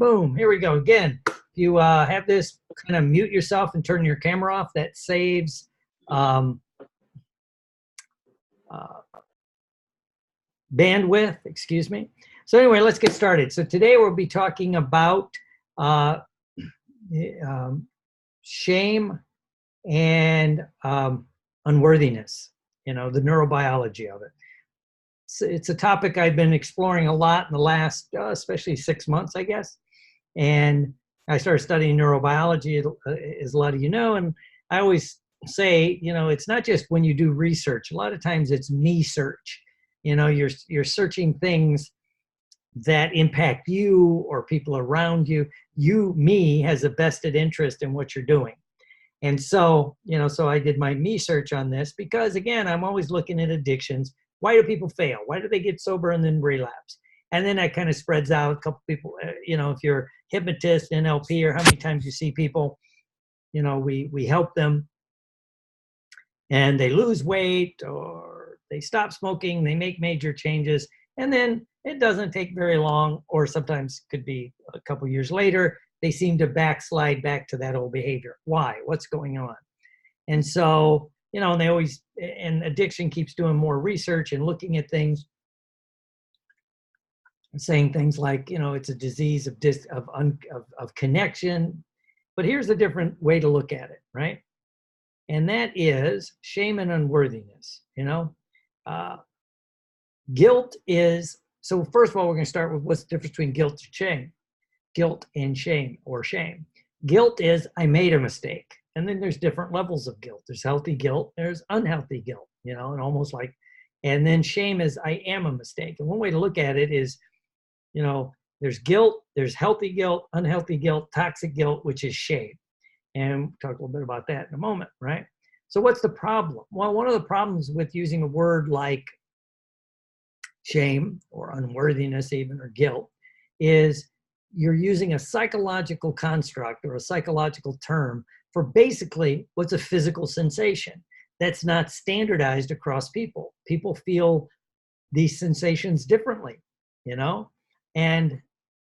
Boom, here we go again. If you have this, kind of mute yourself and turn your camera off. That saves bandwidth, excuse me. So anyway, let's get started. So today we'll be talking about shame and unworthiness, the neurobiology of it. It's a topic I've been exploring a lot in the last, especially 6 months, I guess. And I started studying neurobiology, as a lot of you know, and I always say, it's not just when you do research. A lot of times it's me search. You're searching things that impact you or people around you. Me, has a vested interest in what you're doing. And so, so I did my me search on this because, again, I'm always looking at addictions. Why do people fail? Why do they get sober and then relapse? And then that kind of spreads out. A couple people, if you're hypnotist, NLP, or how many times you see people, we help them and they lose weight or they stop smoking, they make major changes, and then it doesn't take very long, or sometimes could be a couple years later, they seem to backslide back to that old behavior. Why? What's going on? And so, and they always, and addiction keeps doing more research and looking at things, saying things like, it's a disease of connection. But here's a different way to look at it, right? And that is shame and unworthiness. Guilt is, so first of all, we're going to start with what's the difference between guilt and shame. Guilt and shame, or shame. Guilt is I made a mistake. And then there's different levels of guilt. There's healthy guilt, there's unhealthy guilt, and almost like, and then shame is I am a mistake. And one way to look at it is, there's guilt, there's healthy guilt, unhealthy guilt, toxic guilt, which is shame. And we'll talk a little bit about that in a moment, right? So what's the problem? Well, one of the problems with using a word like shame or unworthiness even, or guilt, is you're using a psychological construct or a psychological term for basically what's a physical sensation that's not standardized across people. People feel these sensations differently, And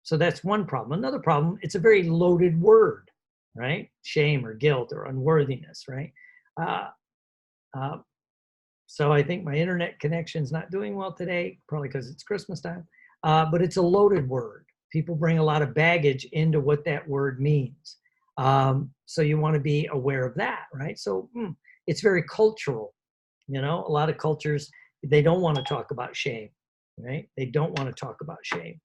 so that's one problem. Another problem, it's a very loaded word, right? Shame or guilt or unworthiness, right? So I think my internet connection's not doing well today, probably because it's Christmas time, but it's a loaded word. People bring a lot of baggage into what that word means. So you want to be aware of that, right? So it's very cultural. A lot of cultures, they don't want to talk about shame, right? They don't want to talk about shame,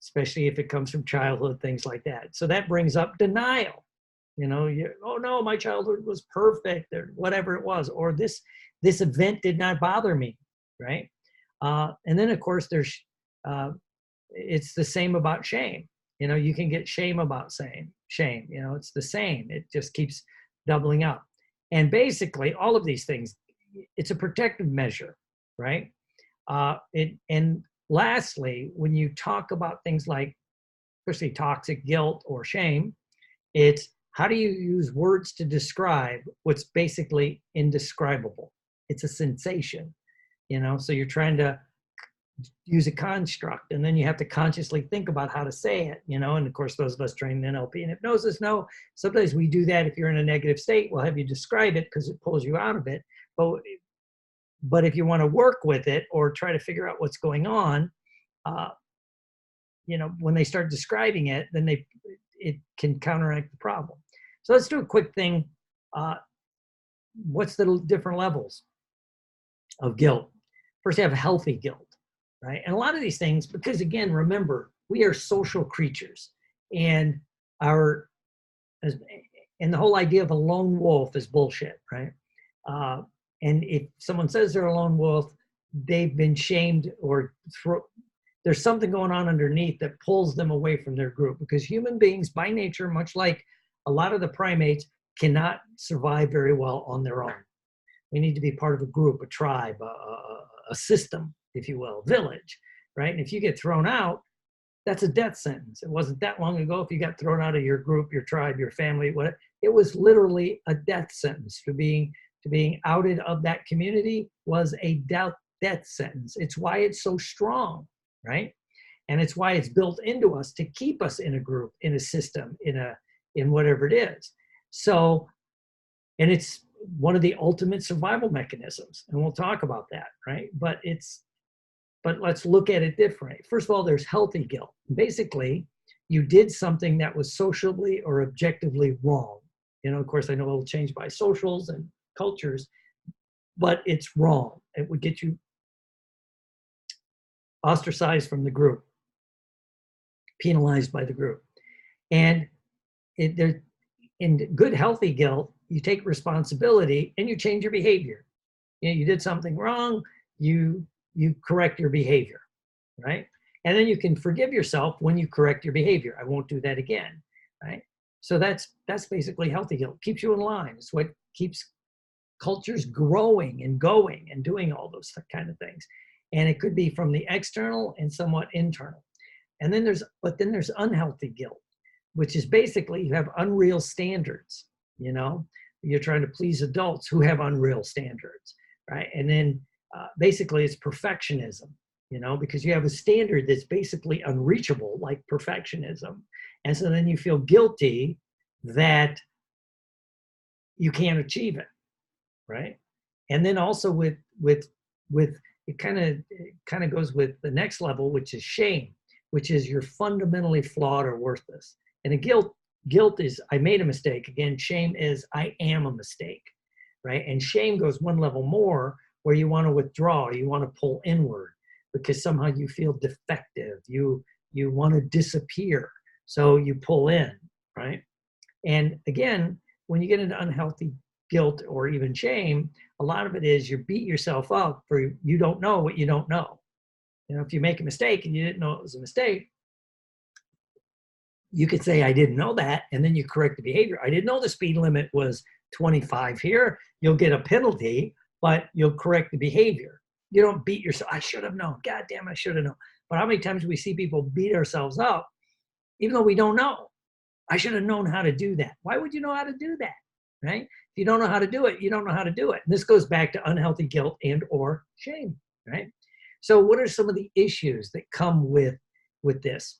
especially if it comes from childhood, things like that. So that brings up denial. Oh no, my childhood was perfect, or whatever it was, or this event did not bother me, right? And then of course there's, it's the same about shame. You can get shame about shame. It's the same. It just keeps doubling up. And basically all of these things, it's a protective measure, right? And lastly, when you talk about things like, especially toxic guilt or shame, it's how do you use words to describe what's basically indescribable? It's a sensation, so you're trying to use a construct, and then you have to consciously think about how to say it, and of course, those of us trained in NLP and hypnosis know sometimes we do that. If you're in a negative state, we'll have you describe it because it pulls you out of it. But if you want to work with it or try to figure out what's going on, when they start describing it, then it can counteract the problem. So let's do a quick thing. What's the different levels of guilt? First, you have healthy guilt, right? And a lot of these things, because again, remember, we are social creatures, and the whole idea of a lone wolf is bullshit, right? And if someone says they're a lone wolf, they've been shamed, or there's something going on underneath that pulls them away from their group, because human beings by nature, much like a lot of the primates, cannot survive very well on their own. We need to be part of a group, a tribe, a system, if you will, a village, right? And if you get thrown out, that's a death sentence. It wasn't that long ago. If you got thrown out of your group, your tribe, your family, whatever, it was literally a death sentence. To being outed of that community was a death sentence. It's why it's so strong, right? And it's why it's built into us to keep us in a group, in a system, in whatever it is. So, and it's one of the ultimate survival mechanisms, and we'll talk about that, right? But let's look at it differently. First of all, there's healthy guilt. Basically, you did something that was socially or objectively wrong. Of course, I know it'll change by socials and cultures, but it's wrong. It would get you ostracized from the group, penalized by the group. And in good, healthy guilt, you take responsibility and you change your behavior. You did something wrong, you correct your behavior, right? And then you can forgive yourself when you correct your behavior. I won't do that again, right? So that's basically healthy guilt. Keeps you in line. It's what keeps cultures growing and going and doing all those kind of things. And it could be from the external and somewhat internal. And then there's unhealthy guilt, which is basically you have unreal standards. You're trying to please adults who have unreal standards, right? And then basically it's perfectionism, because you have a standard that's basically unreachable, like perfectionism. And so then you feel guilty that you can't achieve it, right? And then also with it kind of goes with the next level, which is shame, which is you're fundamentally flawed or worthless. And a guilt is I made a mistake. Again, shame is I am a mistake, right? And shame goes one level more, where you want to withdraw, you want to pull inward because somehow you feel defective, you want to disappear, so you pull in, right? And again, when you get into unhealthy guilt or even shame, a lot of it is you beat yourself up for you don't know what you don't know. If you make a mistake and you didn't know it was a mistake, you could say, I didn't know that, and then you correct the behavior. I didn't know the speed limit was 25 here. You'll get a penalty, but you'll correct the behavior. You don't beat yourself. I should have known. God damn, I should have known. But how many times do we see people beat ourselves up, even though we don't know? I should have known how to do that. Why would you know how to do that, right? If you don't know how to do it, you don't know how to do it. And this goes back to unhealthy guilt and or shame, right? So what are some of the issues that come with this?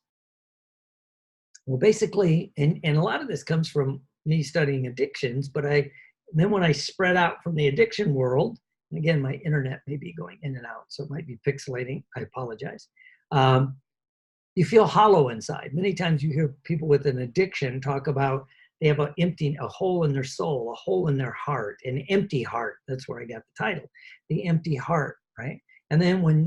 Well, basically, and a lot of this comes from me studying addictions, but then when I spread out from the addiction world, and again, my internet may be going in and out, so it might be pixelating. I apologize. You feel hollow inside. Many times you hear people with an addiction talk about they have a hole in their soul, a hole in their heart, an empty heart. That's where I got the title, the empty heart, right? And then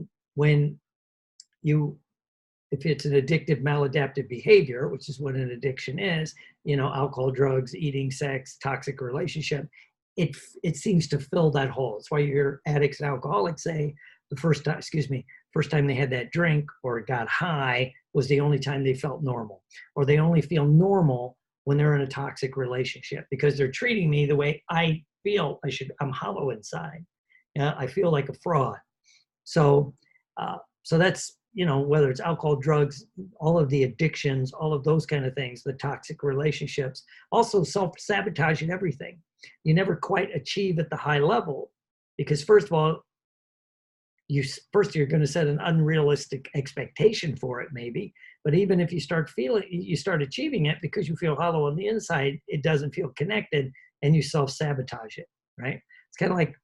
if it's an addictive, maladaptive behavior, which is what an addiction is, alcohol, drugs, eating, sex, toxic relationship, it seems to fill that hole. That's why you hear addicts and alcoholics say first time they had that drink or got high was the only time they felt normal, or they only feel normal when they're in a toxic relationship because they're treating me the way I feel I'm hollow inside. I feel like a fraud. So that's, whether it's alcohol, drugs, all of the addictions, all of those kind of things, the toxic relationships, also self-sabotage and everything. You never quite achieve at the high level because first of all, you're going to set an unrealistic expectation for it maybe, but even if you start achieving it because you feel hollow on the inside, it doesn't feel connected and you self-sabotage it, right? It's kind of like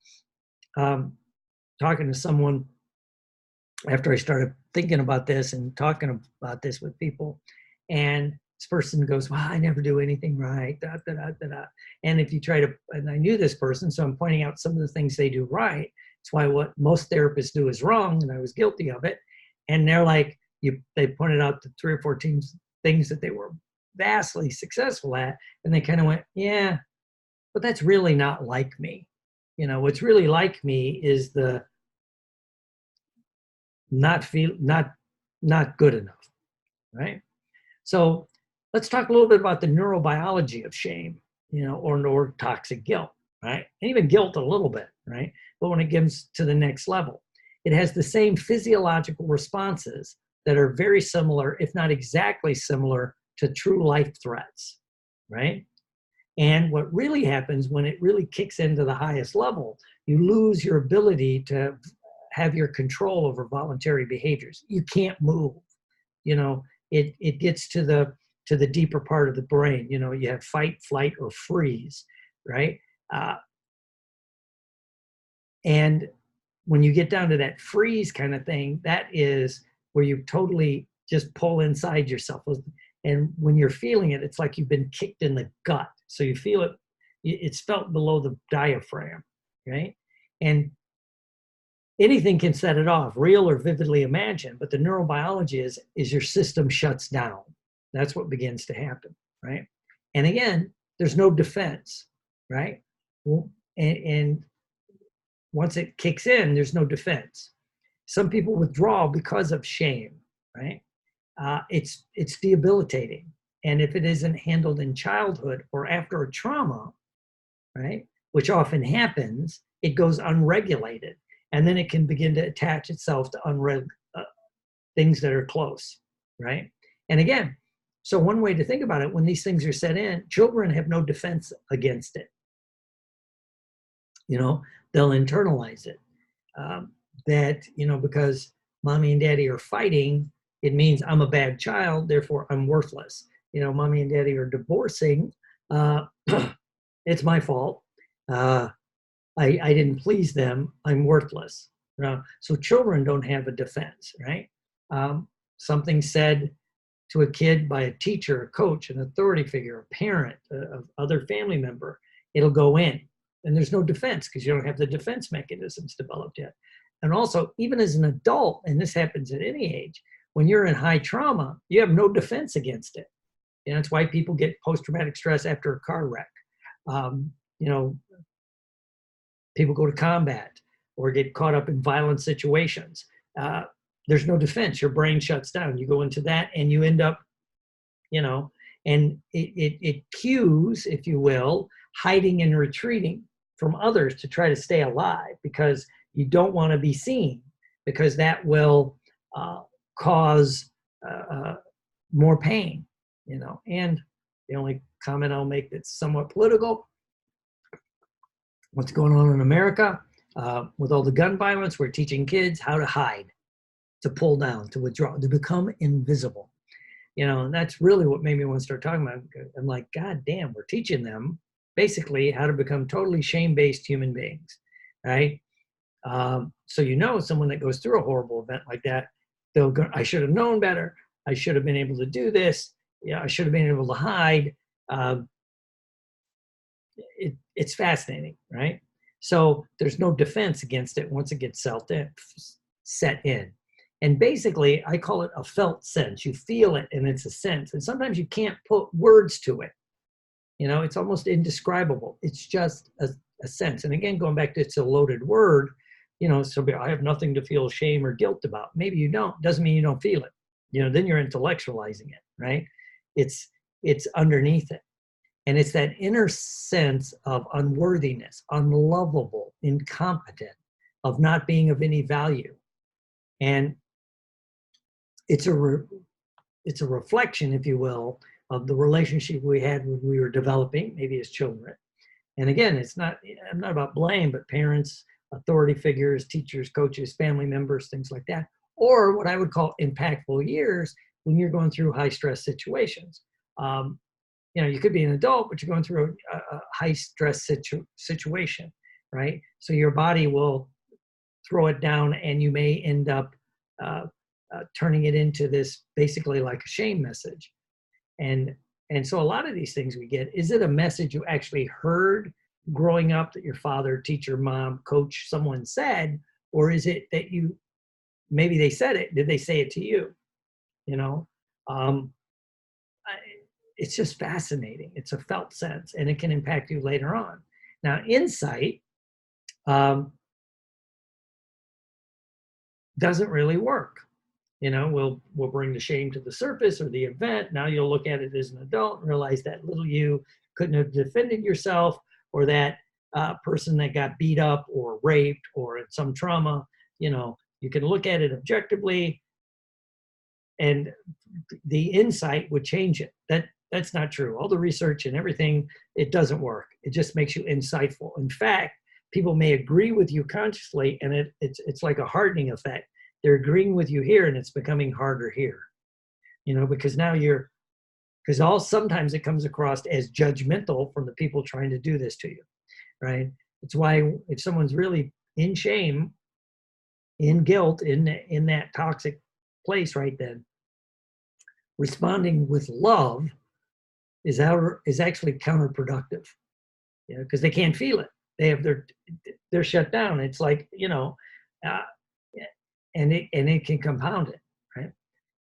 talking to someone after I started thinking about this and talking about this with people, and this person goes, well, I never do anything right, da, da, da, da, da. And if you and I knew this person, so I'm pointing out some of the things they do right. It's why what most therapists do is wrong, and I was guilty of it. And they're like, they pointed out the 3 or 4 things that they were vastly successful at, and they kind of went, yeah, but that's really not like me. What's really like me is the not good enough, right? So let's talk a little bit about the neurobiology of shame, or toxic guilt, right? And even guilt a little bit, right? But when it gets to the next level, it has the same physiological responses that are very similar, if not exactly similar, to true life threats, right? And what really happens when it really kicks into the highest level, you lose your ability to have your control over voluntary behaviors. You can't move. it gets to the deeper part of the brain. You have fight, flight, or freeze, right? And when you get down to that freeze kind of thing, that is where you totally just pull inside yourself. And when you're feeling it, it's like you've been kicked in the gut. So you feel it, it's felt below the diaphragm, right? And anything can set it off, real or vividly imagined, but the neurobiology is your system shuts down. That's what begins to happen, right? And again, there's no defense, right? And once it kicks in, there's no defense. Some people withdraw because of shame, right? It's debilitating. And if it isn't handled in childhood or after a trauma, right, which often happens, it goes unregulated. And then it can begin to attach itself to things that are close, right? And again, so one way to think about it, when these things are set in, children have no defense against it. They'll internalize it. Because mommy and daddy are fighting, it means I'm a bad child, therefore I'm worthless. Mommy and daddy are divorcing, it's my fault. I didn't please them, I'm worthless. So children don't have a defense, right? Something said to a kid by a teacher, a coach, an authority figure, a parent, other family member, it'll go in. And there's no defense because you don't have the defense mechanisms developed yet. And also, even as an adult, and this happens at any age, when you're in high trauma, you have no defense against it. That's why people get post-traumatic stress after a car wreck. People go to combat or get caught up in violent situations. There's no defense. Your brain shuts down. You go into that and you end up, and it cues, if you will, hiding and retreating from others to try to stay alive because you don't want to be seen, because that will cause more pain, And the only comment I'll make that's somewhat political, what's going on in America with all the gun violence, we're teaching kids how to hide, to pull down, to withdraw, to become invisible. And that's really what made me want to start talking about it. I'm like, God damn, we're teaching them basically how to become totally shame-based human beings, right? So someone that goes through a horrible event like that, they'll go, I should have known better. I should have been able to do this. I should have been able to hide. It's fascinating, right? So there's no defense against it once it gets set in. And basically, I call it a felt sense. You feel it, and it's a sense. And sometimes you can't put words to it. It's almost indescribable. It's just a sense. And again, going back to it's a loaded word, so I have nothing to feel shame or guilt about. Maybe you don't. Doesn't mean you don't feel it. Then you're intellectualizing it, right? It's underneath it. And it's that inner sense of unworthiness, unlovable, incompetent, of not being of any value. And it's a reflection, if you will, of the relationship we had when we were developing, maybe as children. And again, I'm not about blame, but parents, authority figures, teachers, coaches, family members, things like that. Or what I would call impactful years when you're going through high stress situations. You could be an adult, but you're going through a high stress situation, right? So your body will throw it down and you may end up turning it into this basically like a shame message. And so a lot of these things we get, is it a message you actually heard growing up that your father, teacher, mom, coach, someone said, or is it that maybe they said it, did they say it to you? It's just fascinating. It's a felt sense, and it can impact you later on. Now, insight doesn't really work. We'll bring the shame to the surface or the event. Now you'll look at it as an adult and realize that little you couldn't have defended yourself, or that person that got beat up or raped or some trauma. You can look at it objectively, and the insight wowould change it. That's not true. All the research and everything, it doesn't work. It just makes you insightful. In fact, people may agree with you consciously, and it's like a hardening effect. They're agreeing with you here, and it's becoming harder here. because now sometimes it comes across as judgmental from the people trying to do this to you, right? It's why if someone's really in shame, in guilt, in that toxic place right then, responding with love is actually counterproductive, because they can't feel it. They're shut down. It's like, uh, and it can compound it, right?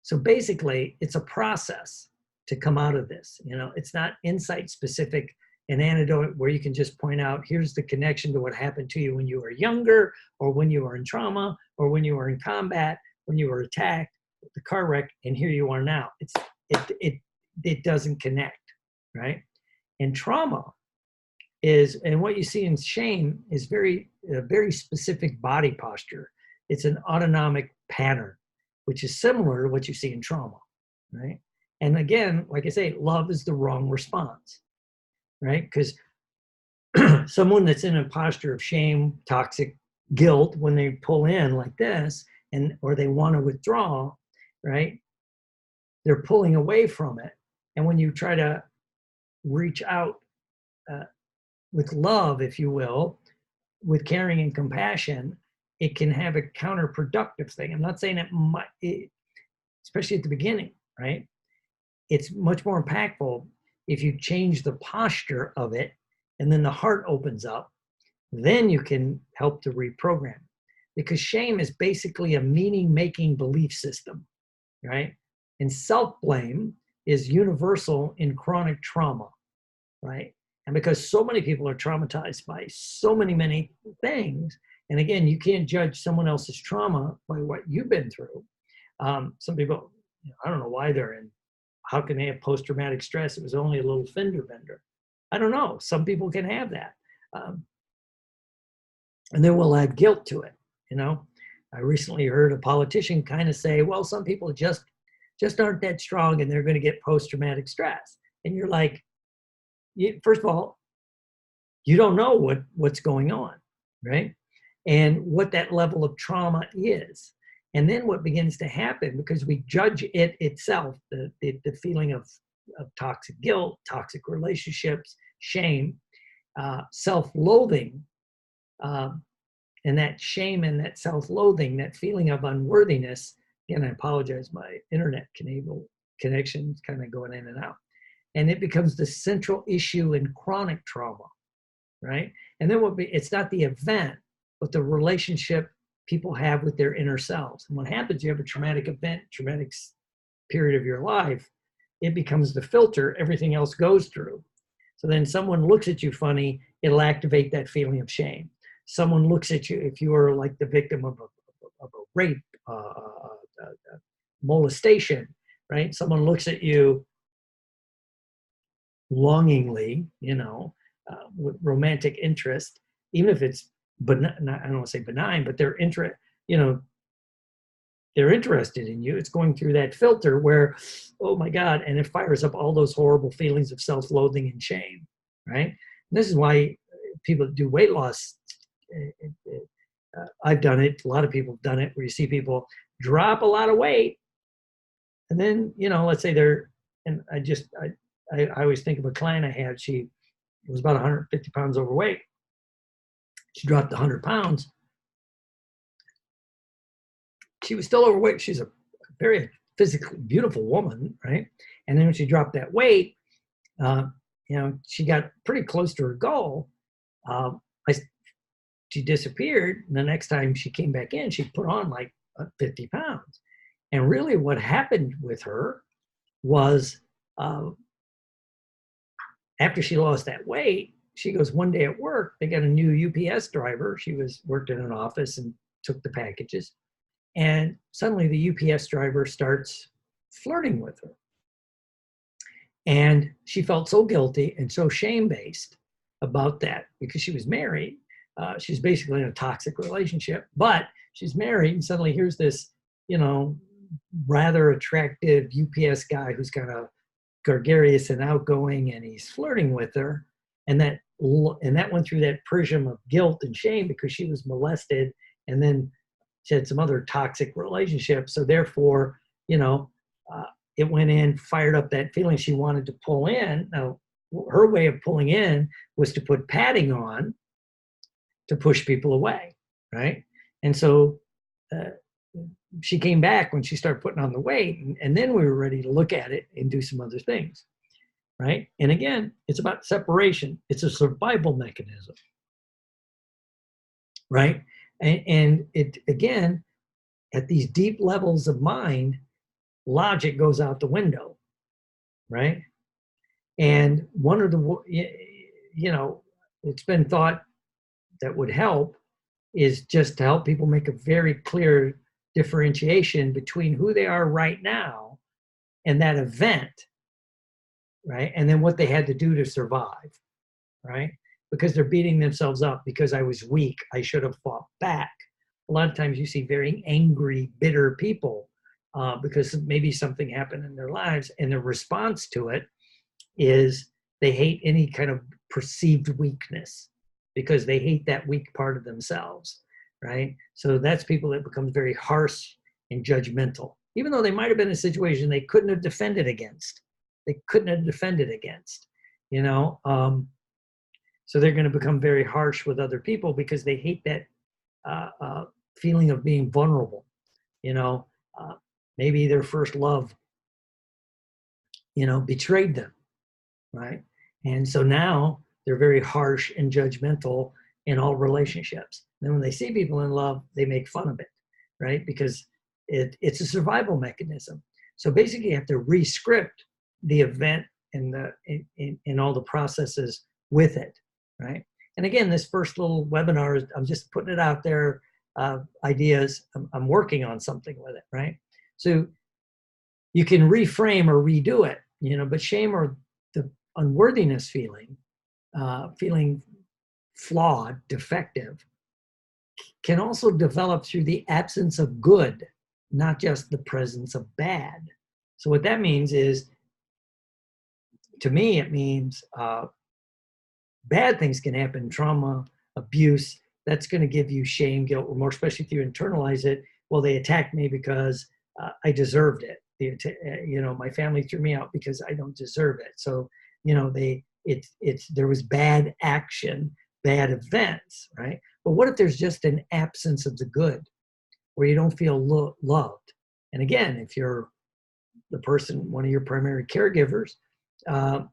So basically, it's a process to come out of this. It's not insight specific, an antidote where you can just point out, here's the connection to what happened to you when you were younger, or when you were in trauma, or when you were in combat, when you were attacked, the car wreck, and here you are now. It doesn't connect, right? And trauma and what you see in shame is a very specific body posture. It's an autonomic pattern, which is similar to what you see in trauma, right? And again, like I say, love is the wrong response, right? Because someone that's in a posture of shame, toxic guilt, when they pull in like this, or they want to withdraw, right? They're pulling away from it. And when you try to reach out with love, if you will, with caring and compassion, it can have a counterproductive thing. I'm not saying especially at the beginning, right? It's much more impactful if you change the posture of it, and then the heart opens up, then you can help to reprogram. Because shame is basically a meaning-making belief system, right? And self-blame is universal in chronic trauma, right? And because so many people are traumatized by so many things, and again, you can't judge someone else's trauma by what you've been through. Some people, I don't know why how can they have post-traumatic stress? It was only a little fender bender. I don't know. Some people can have that. And then we'll add guilt to it. I recently heard a politician kind of say, well, some people just aren't that strong and they're going to get post-traumatic stress. And you're like, first of all, you don't know what's going on, right? And what that level of trauma is. And then what begins to happen, because we judge it itself, the feeling of toxic guilt, toxic relationships, shame, self-loathing, and that shame and that self-loathing, that feeling of unworthiness. Again, I apologize, my internet connection is kind of going in and out. And it becomes the central issue in chronic trauma, right? And then it's not the event, but the relationship people have with their inner selves. And what happens, you have a traumatic event, traumatic period of your life, it becomes the filter everything else goes through. So then someone looks at you funny, it'll activate that feeling of shame. Someone looks at you, if you are like the victim of a rape, molestation, right? Someone looks at you longingly, with romantic interest, even if it's benign, I don't want to say benign, but they're interested in you. It's going through that filter where, oh my God, and it fires up all those horrible feelings of self-loathing and shame, right? And this is why people do weight loss. I've done it. A lot of people have done it, where you see people drop a lot of weight, and then, let's say I always think of a client I had. She was about 150 pounds overweight. She dropped 100 pounds. She was still overweight. She's a very physically beautiful woman, right? And then when she dropped that weight, she got pretty close to her goal. She disappeared. And the next time she came back in, she put on like 50 pounds. And really what happened with her was, after she lost that weight, she goes, one day at work, they got a new UPS driver. She worked in an office and took the packages. And suddenly the UPS driver starts flirting with her. And she felt so guilty and so shame-based about that, because she was married. She's basically in a toxic relationship, but she's married. And suddenly here's this, rather attractive UPS guy who's kind of gregarious and outgoing, and he's flirting with her. And that went through that prism of guilt and shame, because she was molested, and then she had some other toxic relationships. So therefore, it went in, fired up that feeling she wanted to pull in. Now, her way of pulling in was to put padding on to push people away, right? And so she came back when she started putting on the weight, and then we were ready to look at it and do some other things, right? And again, it's about separation. It's a survival mechanism, right? And it, again, at these deep levels of mind, logic goes out the window, right? And one of the, it's been thought that would help is just to help people make a very clear differentiation between who they are right now and that event, right? And then what they had to do to survive, right? Because they're beating themselves up because I was weak, I should have fought back. A lot of times you see very angry, bitter people because maybe something happened in their lives, and their response to it is they hate any kind of perceived weakness because they hate that weak part of themselves, right? So that's people that become very harsh and judgmental, even though they might have been in a situation they couldn't have defended against. They couldn't have defended against, so they're going to become very harsh with other people because they hate that feeling of being vulnerable. Maybe their first love, betrayed them, right? And so now they're very harsh and judgmental in all relationships. Then when they see people in love, they make fun of it, right? Because it's a survival mechanism. So basically you have to re-script the event and all the processes with it, right? And again, this first little webinar, I'm just putting it out there, ideas. I'm working on something with it, right? So you can reframe or redo it, but shame or the unworthiness feeling, feeling flawed, defective, can also develop through the absence of good, not just the presence of bad. So what that means is, to me, it means bad things can happen, trauma, abuse. That's going to give you shame, guilt, remorse, especially if you internalize it. Well, they attacked me because I deserved it. My family threw me out because I don't deserve it. So, there was bad action, bad events, right? But what if there's just an absence of the good, where you don't feel loved? And again, if you're the person, one of your primary caregivers,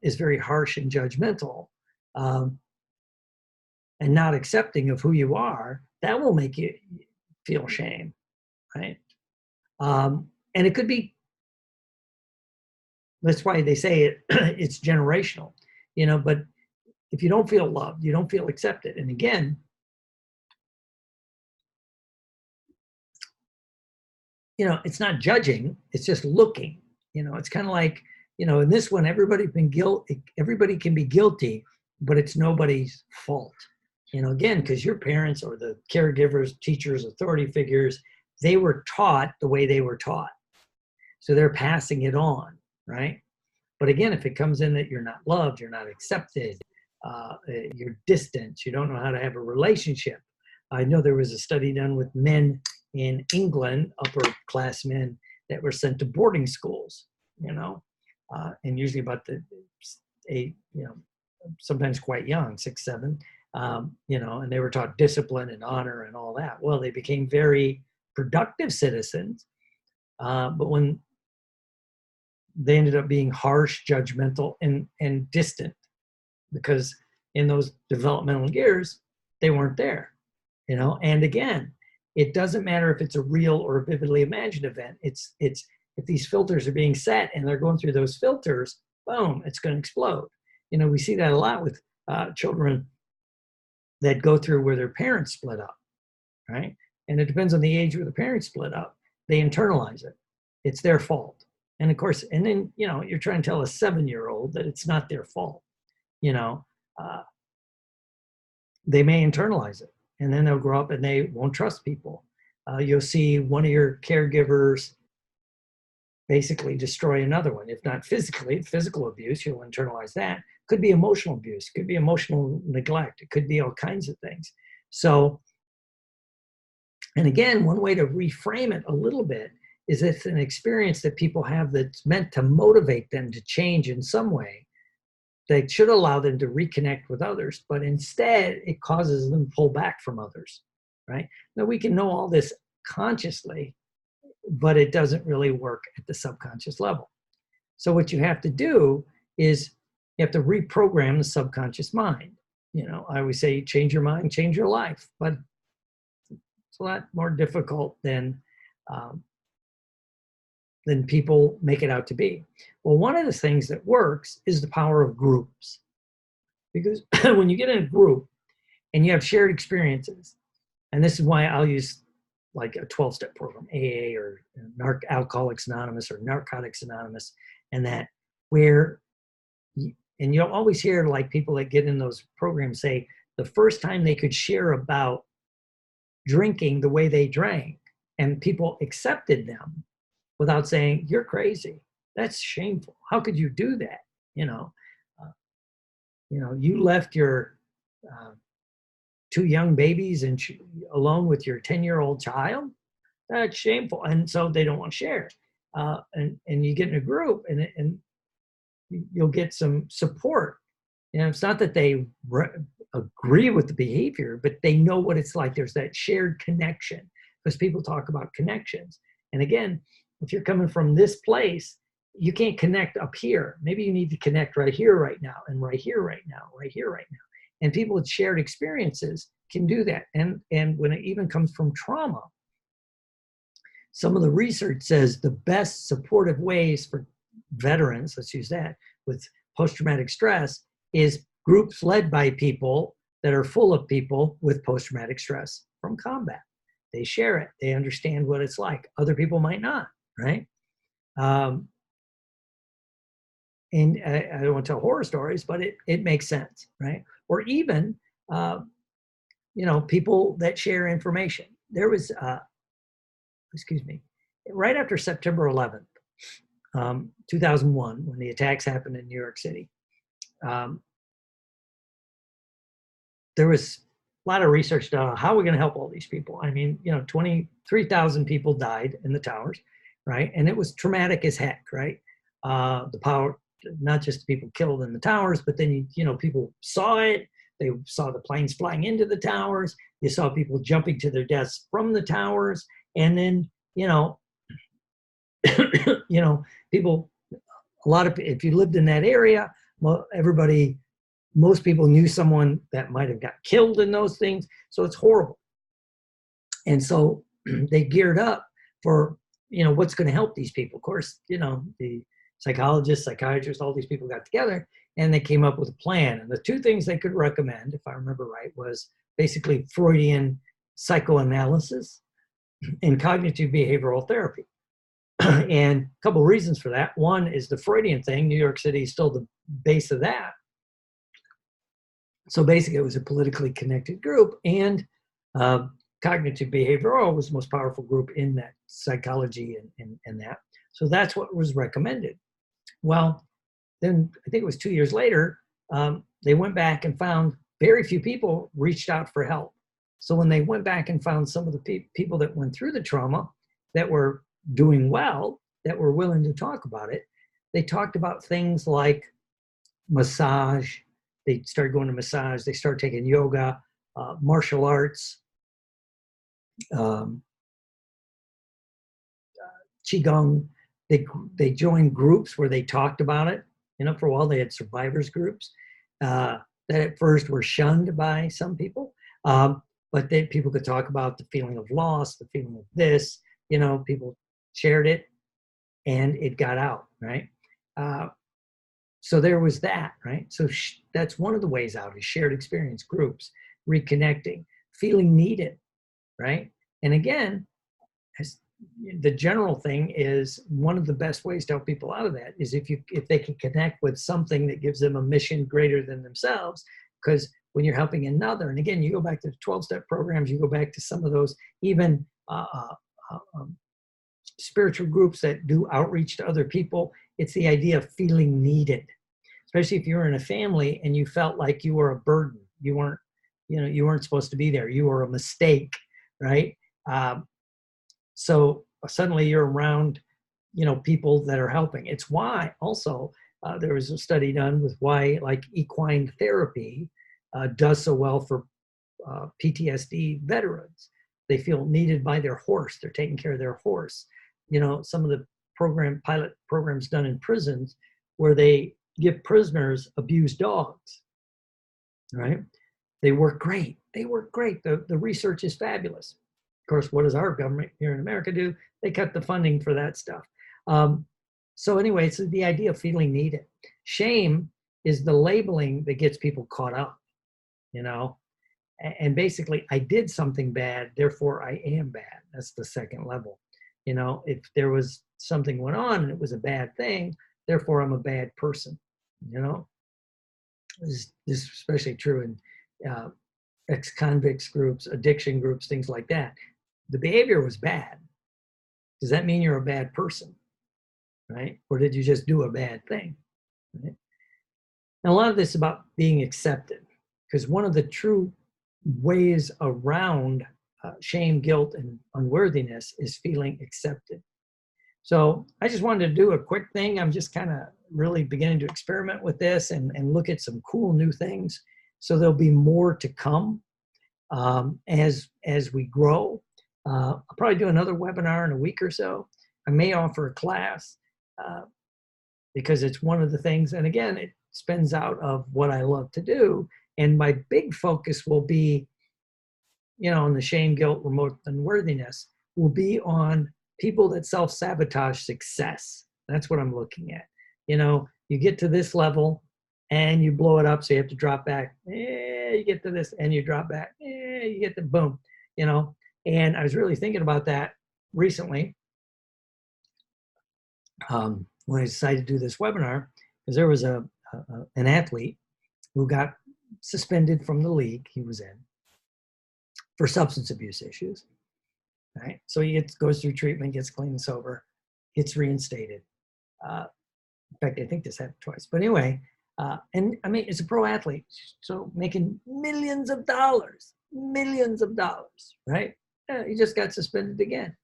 is very harsh and judgmental, and not accepting of who you are, that will make you feel shame, right? And it could be, that's why they say it's generational, but if you don't feel loved, you don't feel accepted. And again, it's not judging, it's just looking. It's kind of like, in this one, everybody can be guilty, but it's nobody's fault. Again, because your parents or the caregivers, teachers, authority figures, they were taught the way they were taught. So they're passing it on, right? But again, if it comes in that you're not loved, you're not accepted, you're distant, you don't know how to have a relationship. I know there was a study done with men in England, upper class men, that were sent to boarding schools, and usually about the 8, sometimes quite young, 6, 7, and they were taught discipline and honor and all that. Well, they became very productive citizens, but when they ended up being harsh, judgmental, and distant, because in those developmental years, they weren't there, and again, it doesn't matter if it's a real or a vividly imagined event. It's if these filters are being set and they're going through those filters, boom, it's going to explode. We see that a lot with children that go through where their parents split up, right? And it depends on the age where the parents split up. They internalize it. It's their fault. And of course, and then, you're trying to tell a 7-year-old that it's not their fault. They may internalize it, and then they'll grow up and they won't trust people. You'll see one of your caregivers basically destroy another one. If not physically, physical abuse, you'll internalize that. Could be emotional abuse, could be emotional neglect, it could be all kinds of things. So, and again, one way to reframe it a little bit is it's an experience that people have that's meant to motivate them to change in some way. That should allow them to reconnect with others, but instead it causes them to pull back from others, right? Now we can know all this consciously, but it doesn't really work at the subconscious level. So what you have to do is you have to reprogram the subconscious mind. I always say change your mind, change your life, but it's a lot more difficult than people make it out to be. Well, one of the things that works is the power of groups. Because when you get in a group and you have shared experiences, and this is why I'll use like a 12-step program, AA or Alcoholics Anonymous or Narcotics Anonymous, and that where, and you'll always hear like people that get in those programs say the first time they could share about drinking the way they drank and people accepted them without saying, you're crazy. That's shameful. How could you do that? You left your 2 young babies and alone with your 10-year-old child. That's shameful. And so they don't want to share. And you get in a group and you'll get some support. It's not that they agree with the behavior, but they know what it's like. There's that shared connection, because people talk about connections. And again, if you're coming from this place, you can't connect up here. Maybe you need to connect right here, right now, and right here, right now, right here, right now. And people with shared experiences can do that. And when it even comes from trauma, some of the research says the best supportive ways for veterans, let's use that, with post-traumatic stress is groups led by people that are full of people with post-traumatic stress from combat. They share it. They understand what it's like. Other people might not, right? And I don't want to tell horror stories, but it makes sense, right? Or even, people that share information. There was, right after September 11th, 2001, when the attacks happened in New York City, there was a lot of research done on how we're going to help all these people. I mean, 23,000 people died in the towers, right? And it was traumatic as heck, right? The power, not just the people killed in the towers, but then, people saw it. They saw the planes flying into the towers. You saw people jumping to their deaths from the towers. And then, people, if you lived in that area, well, most people knew someone that might have got killed in those things. So it's horrible. And so they geared up for, what's going to help these people. Of course, the psychologists, psychiatrists, all these people got together and they came up with a plan. And the 2 things they could recommend, if I remember right, was basically Freudian psychoanalysis and cognitive behavioral therapy. And a couple of reasons for that. One is the Freudian thing. New York City is still the base of that. So basically, it was a politically connected group, and cognitive behavioral was the most powerful group in that psychology and that. So that's what was recommended. Well, then I think it was 2 years later, they went back and found very few people reached out for help. So when they went back and found some of the people that went through the trauma that were doing well, that were willing to talk about it, they talked about things like massage. They started going to massage. They started taking yoga, martial arts, qigong. They joined groups where they talked about it. For a while they had survivors groups that at first were shunned by some people, but then people could talk about the feeling of loss, the feeling of this. People shared it, and it got out, right? So there was that, right? So that's one of the ways out is shared experience, groups, reconnecting, feeling needed, right? And again, the general thing is one of the best ways to help people out of that is if they can connect with something that gives them a mission greater than themselves. Because when you're helping another, and again, you go back to the 12-step programs, you go back to some of those even spiritual groups that do outreach to other people, it's the idea of feeling needed. Especially if you're in a family and you felt like you were a burden, you weren't supposed to be there, you were a mistake, right? So suddenly you're around, people that are helping. It's why also there was a study done with why like equine therapy does so well for PTSD veterans. They feel needed by their horse. They're taking care of their horse. Some of the pilot programs done in prisons where they give prisoners abused dogs, right? They work great. They work great. The research is fabulous. Of course, what does our government here in America do? They cut the funding for that stuff. So anyway, so the idea of feeling needed. Shame is the labeling that gets people caught up, and basically I did something bad, therefore I am bad. That's the second level. If there was something went on and it was a bad thing, therefore I'm a bad person. This is especially true in ex-convicts groups, addiction groups, things like that. The behavior was bad. Does that mean you're a bad person, right? Or did you just do a bad thing? Right? And a lot of this is about being accepted, because one of the true ways around shame, guilt, and unworthiness is feeling accepted. So I just wanted to do a quick thing. I'm just kind of really beginning to experiment with this and look at some cool new things. So there'll be more to come as we grow. I'll probably do another webinar in a week or so. I may offer a class because it's one of the things, and again, it spins out of what I love to do. And my big focus will be, on the shame, guilt, remote unworthiness, will be on people that self-sabotage success. That's what I'm looking at. You get to this level and you blow it up, so you have to drop back. You get to this and you drop back. You get the boom, And I was really thinking about that recently when I decided to do this webinar, because there was an athlete who got suspended from the league he was in for substance abuse issues. Right? So he goes through treatment, gets clean and sober, gets reinstated. In fact, I think this happened twice. But anyway, and I mean, it's a pro athlete, so making millions of dollars, right? He just got suspended again.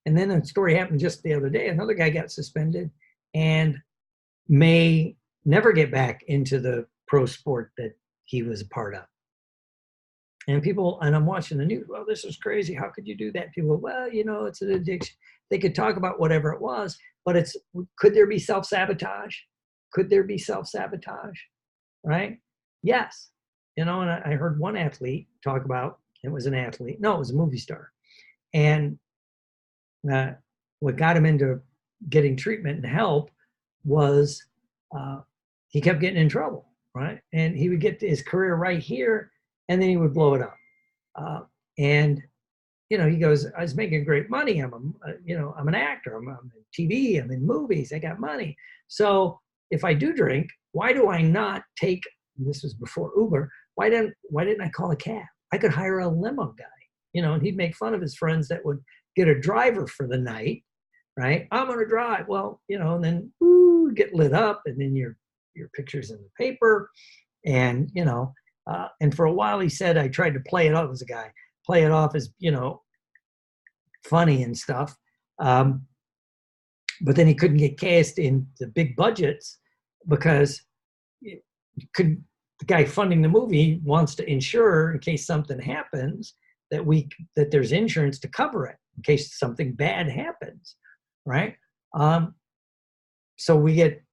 And then a story happened just the other day. Another guy got suspended and may never get back into the pro sport that he was a part of. And I'm watching the news, well, this is crazy. How could you do that? People, well, it's an addiction. They could talk about whatever it was, but could there be self-sabotage? Could there be self-sabotage, right? Yes. And I heard one athlete talk about, it was a movie star. And what got him into getting treatment and help was he kept getting in trouble, right? And he would get his career right here, and then he would blow it up. And he goes, I was making great money. I'm an actor. I'm in TV. I'm in movies. I got money. So if I do drink, why do I not take? This was before Uber. Why didn't I call a cab? I could hire a limo guy. And he'd make fun of his friends that would get a driver for the night, right? I'm gonna drive. Well, and then get lit up, and then your picture's in the paper, and and for a while he said I tried to play it off as funny and stuff, but then he couldn't get cast in the big budgets because the guy funding the movie wants to insure in case something happens that there's insurance to cover it in case something bad happens, right? So we get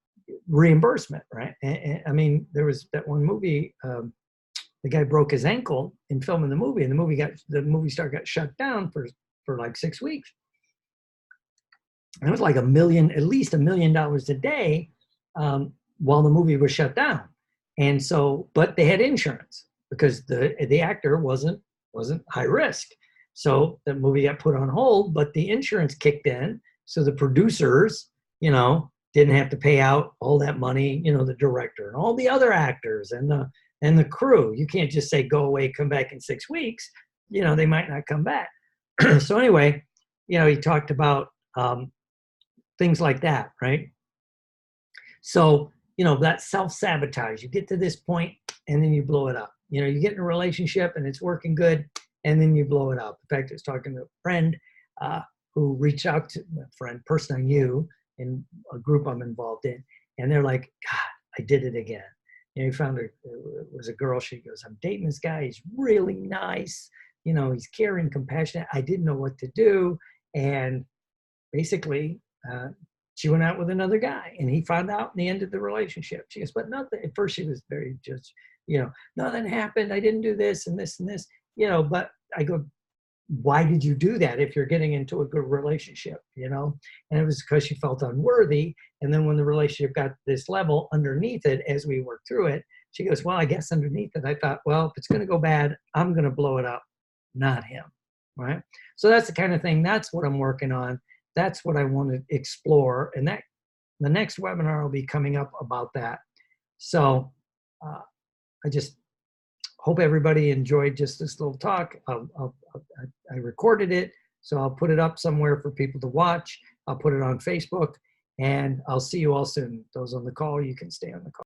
reimbursement, right? And I mean, there was that one movie. The guy broke his ankle in filming the movie, and the movie star got shut down for like 6 weeks. And it was like at least $1 million a day while the movie was shut down. And so, but they had insurance because the actor wasn't high risk. So the movie got put on hold, but the insurance kicked in. So the producers, didn't have to pay out all that money, the director and all the other actors and the crew. You can't just say, go away, come back in 6 weeks. They might not come back. So anyway, he talked about things like that, right? So, that self-sabotage, you get to this point and then you blow it up. You get in a relationship and it's working good and then you blow it up. In fact, I was talking to a friend who reached out to a person I knew in a group I'm involved in, and they're like, God, I did it again. You found her, it was a girl. She goes, I'm dating this guy. He's really nice. He's caring, compassionate. I didn't know what to do. And basically, she went out with another guy, and he found out and they ended the relationship. She goes, but nothing. At first, she was very just, nothing happened. I didn't do this and this and this, but I go, why did you do that if you're getting into a good relationship, And it was because she felt unworthy. And then when the relationship got to this level underneath it, as we worked through it, she goes, well, I guess underneath it, I thought, well, if it's going to go bad, I'm going to blow it up, not him. Right. So that's the kind of thing. That's what I'm working on. That's what I want to explore. And that the next webinar will be coming up about that. So I just hope everybody enjoyed just this little talk. I recorded it, so I'll put it up somewhere for people to watch. I'll put it on Facebook, and I'll see you all soon. Those on the call, you can stay on the call.